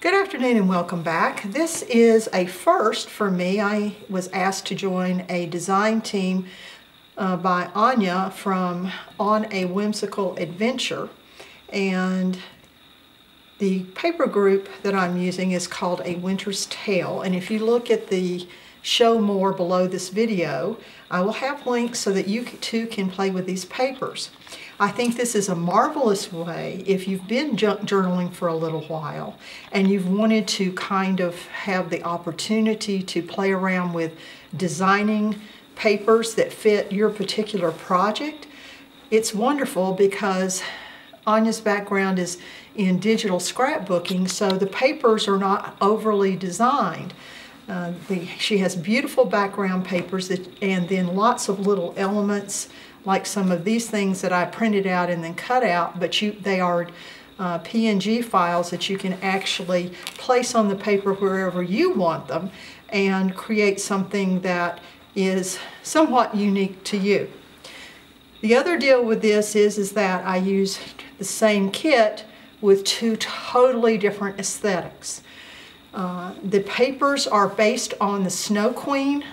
Good afternoon and welcome back. This is a first for me. I was asked to join a design team by Anja from On A Whimsical Adventure, and the paper group that I'm using is called A Winter's Tale, and if you look at the show more below this video, I will have links so that you too can play with these papers. I think this is a marvelous way if you've been journaling for a little while and you've wanted to kind of have the opportunity to play around with designing papers that fit your particular project. It's wonderful because Anja's background is in digital scrapbooking, so the papers are not overly designed. She has beautiful background papers and then lots of little elements like some of these things that I printed out and then cut out, but they are PNG files that you can actually place on the paper wherever you want them and create something that is somewhat unique to you. The other deal with this is that I use the same kit with two totally different aesthetics. The papers are based on the Snow Queen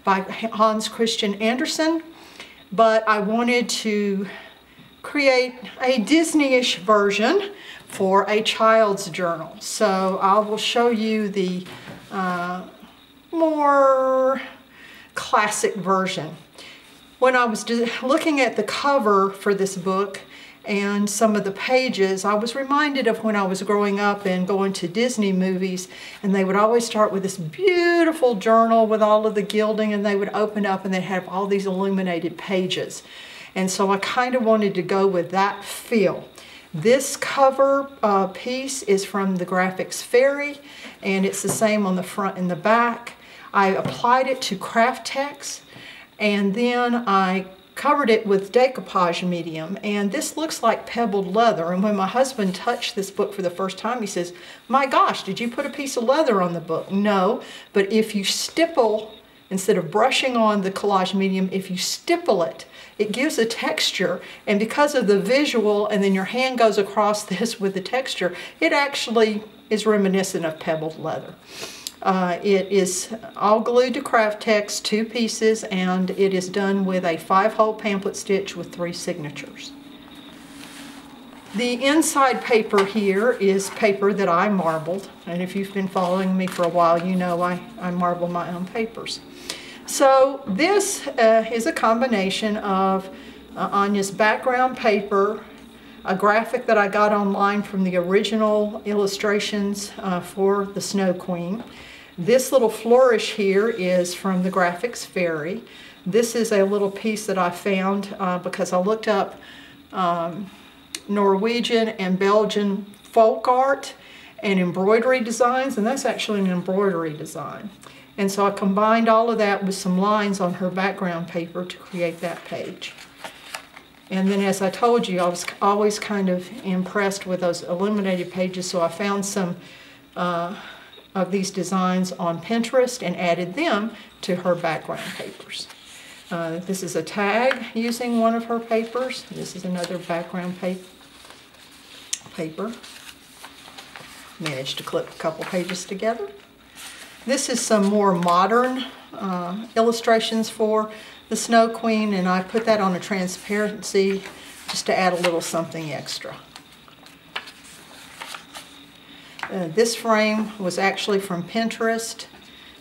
by Hans Christian Andersen, but I wanted to create a Disney-ish version for a child's journal. So I will show you the more classic version. When I was looking at the cover for this book and some of the pages, I was reminded of when I was growing up and going to Disney movies, and they would always start with this beautiful journal with all of the gilding, and they would open up and they'd have all these illuminated pages. And so I kind of wanted to go with that feel. This cover piece is from the Graphics Fairy, and it's the same on the front and the back. I applied it to craft text, and then I covered it with decoupage medium, and this looks like pebbled leather. And when my husband touched this book for the first time, he says, "My gosh, did you put a piece of leather on the book?" No, but if you stipple, instead of brushing on the collage medium, if you stipple it, it gives a texture, and because of the visual, and then your hand goes across this with the texture, it actually is reminiscent of pebbled leather. It is all glued to craft text, 2 pieces, and it is done with a 5-hole pamphlet stitch with 3 signatures. The inside paper here is paper that I marbled, and if you've been following me for a while, you know I marble my own papers. So this is a combination of Anja's background paper, a graphic that I got online from the original illustrations for the Snow Queen. This little flourish here is from the Graphics Fairy. This is a little piece that I found because I looked up Norwegian and Belgian folk art and embroidery designs, and that's actually an embroidery design. And so I combined all of that with some lines on her background paper to create that page. And then, as I told you, I was always kind of impressed with those illuminated pages, so I found some of these designs on Pinterest and added them to her background papers. This is a tag using one of her papers. This is another background paper. Managed to clip a couple pages together. This is some more modern illustrations for the Snow Queen, and I put that on a transparency just to add a little something extra. This frame was actually from Pinterest,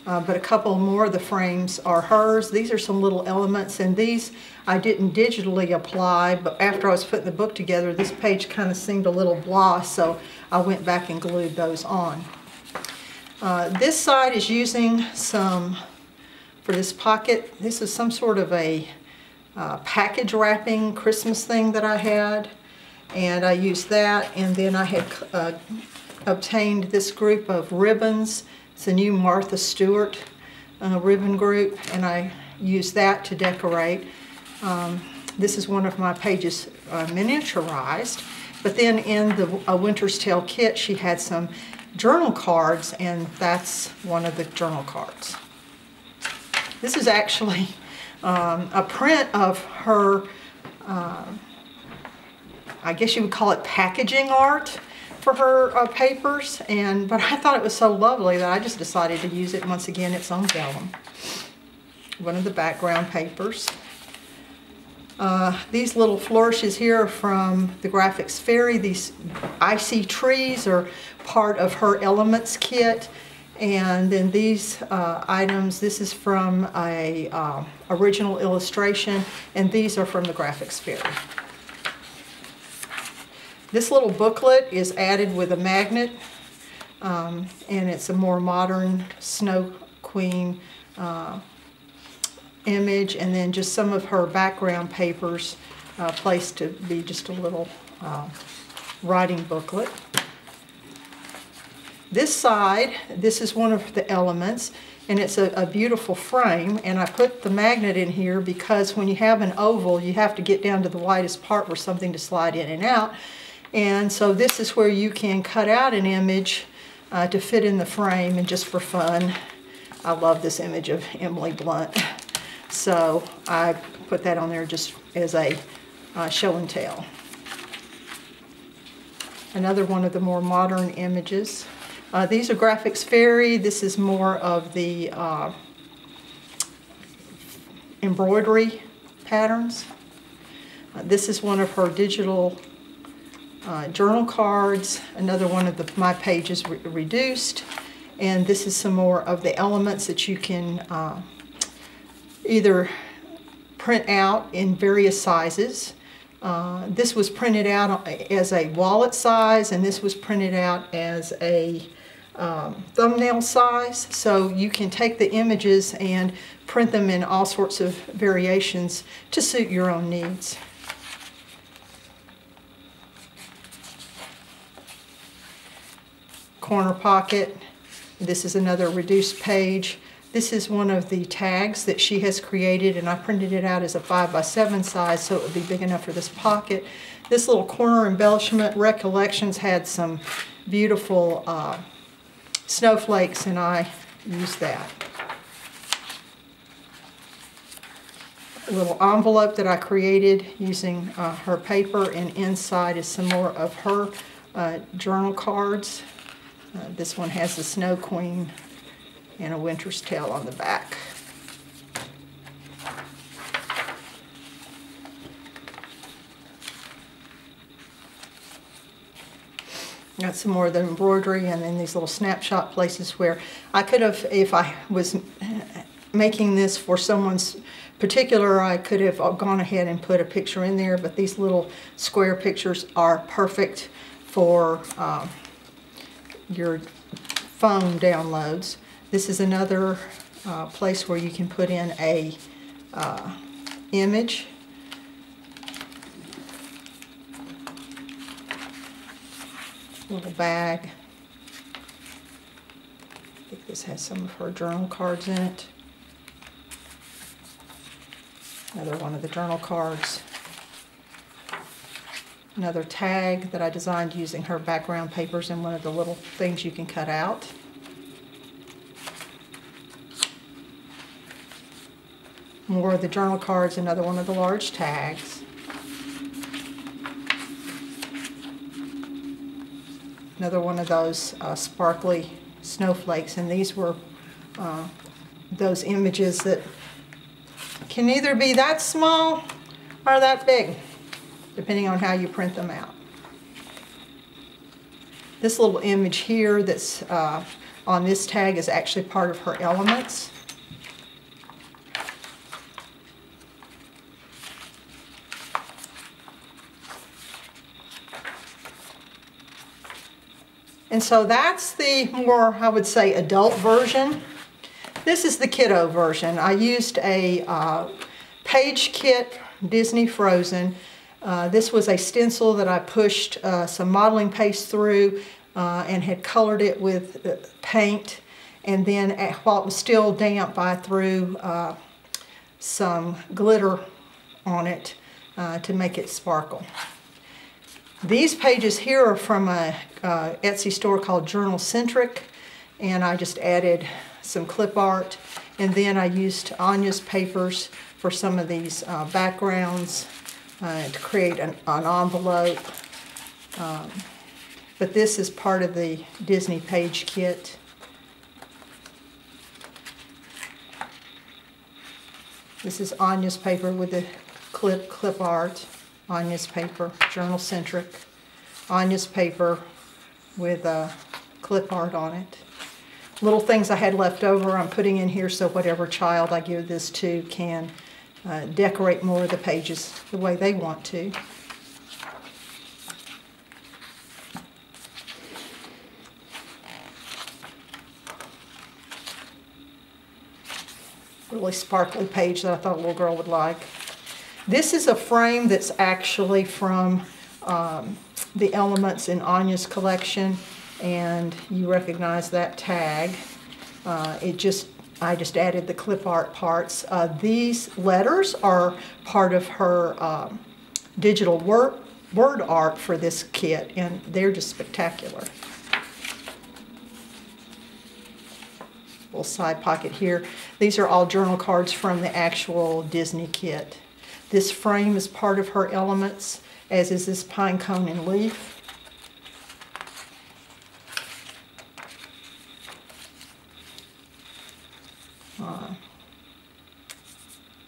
but a couple more of the frames are hers. These are some little elements, and these I didn't digitally apply, but after I was putting the book together, this page kind of seemed a little blah, so I went back and glued those on. This side is using some, for this pocket, this is some sort of a package wrapping Christmas thing that I had, and I used that, and then I had obtained this group of ribbons. It's a new Martha Stewart ribbon group, and I used that to decorate. This is one of my pages miniaturized, but then in the A Winter's Tale kit she had some journal cards, and that's one of the journal cards. This is actually a print of her, I guess you would call it packaging art for her papers, but I thought it was so lovely that I just decided to use it. Once again, it's on vellum. One of the background papers. These little flourishes here are from the Graphics Fairy. These icy trees are part of her Elements kit. And then these items, this is from a original illustration, and these are from the Graphics Fairy. This little booklet is added with a magnet, and it's a more modern Snow Queen image, and then just some of her background papers placed to be just a little writing booklet. This side, this is one of the elements, and it's a beautiful frame, and I put the magnet in here because when you have an oval, you have to get down to the widest part for something to slide in and out. And so this is where you can cut out an image to fit in the frame, and just for fun, I love this image of Emily Blunt. So I put that on there just as a show and tell. Another one of the more modern images. These are Graphics Fairy. This is more of the embroidery patterns. This is one of her digital journal cards. Another one of my pages reduced. And this is some more of the elements that you can either print out in various sizes. This was printed out as a wallet size, and this was printed out as a thumbnail size. So you can take the images and print them in all sorts of variations to suit your own needs. Corner pocket. This is another reduced page. This is one of the tags that she has created, and I printed it out as a 5x7 size so it would be big enough for this pocket. This little corner embellishment, Recollections, had some beautiful snowflakes, and I used that. A little envelope that I created using her paper, and inside is some more of her journal cards. This one has the Snow Queen and a Winter's Tale on the back. Got some more of the embroidery, and then these little snapshot places where I could have, if I was making this for someone's particular, I could have gone ahead and put a picture in there, but these little square pictures are perfect for your phone downloads. This is another place where you can put in a image. Little bag. I think this has some of her journal cards in it. Another one of the journal cards. Another tag that I designed using her background papers and one of the little things you can cut out. More of the journal cards, another one of the large tags. Another one of those sparkly snowflakes, and these were those images that can either be that small or that big, depending on how you print them out. This little image here that's on this tag is actually part of her Elements. And so that's the more, I would say, adult version. This is the kiddo version. I used a page kit, Disney Frozen. This was a stencil that I pushed some modeling paste through and had colored it with paint. And then while it was still damp, I threw some glitter on it to make it sparkle. These pages here are from a Etsy store called JournalCentric, and I just added some clip art, and then I used Anja's papers for some of these backgrounds to create an envelope. But this is part of the Disney page kit. This is Anja's paper with the clip art. Anja's paper, JournalCentric. Anja's paper with clip art on it. Little things I had left over I'm putting in here so whatever child I give this to can decorate more of the pages the way they want to. Really sparkly page that I thought a little girl would like. This is a frame that's actually from the elements in Anja's collection, and you recognize that tag. I just added the clip art parts. These letters are part of her digital word art for this kit, and they're just spectacular. Little side pocket here. These are all journal cards from the actual Disney kit. This frame is part of her elements, as is this pine cone and leaf.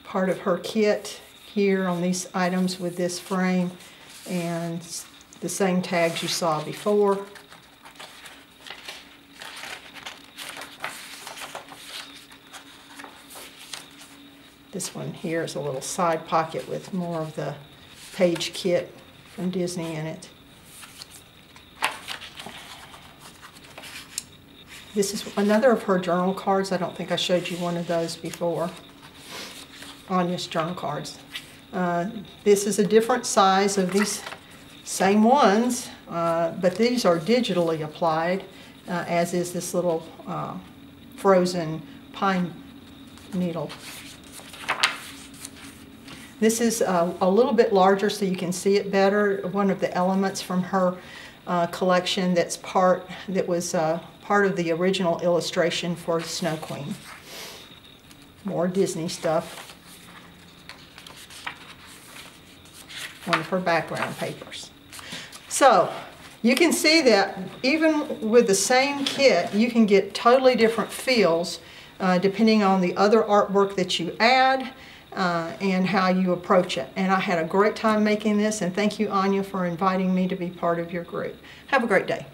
Part of her kit here on these items with this frame, and the same tags you saw before. This one here is a little side pocket with more of the page kit from Disney in it. This is another of her journal cards. I don't think I showed you one of those before. Anja's journal cards. This is a different size of these same ones, but these are digitally applied, as is this little frozen pine needle. This is a little bit larger so you can see it better. One of the elements from her collection that was part of the original illustration for Snow Queen. More Disney stuff. One of her background papers. So you can see that even with the same kit, you can get totally different feels depending on the other artwork that you add and how you approach it. And I had a great time making this, and thank you, Anja, for inviting me to be part of your group. Have a great day.